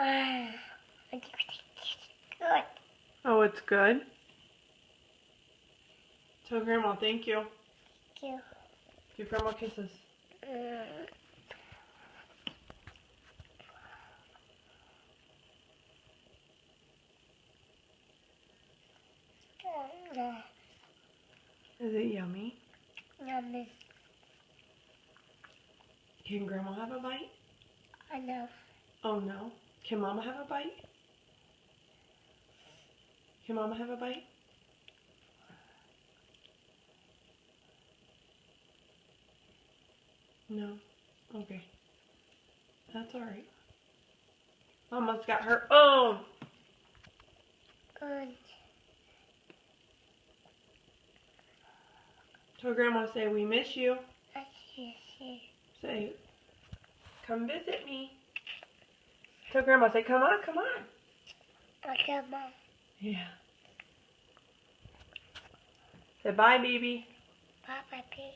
It's good. Oh, it's good? Tell Grandma thank you. Thank you. Give Grandma kisses. Is it yummy? Yummy. Can Grandma have a bite? I know. Oh no. Can Mama have a bite? Can Mama have a bite? No. Okay. That's alright. Mama's got her own. Good. Tell Grandma, say we miss you. I see. Say, come visit me. Tell Grandma, say, come on, come on. Okay, Mom. Yeah. Say bye, baby. Bye, baby.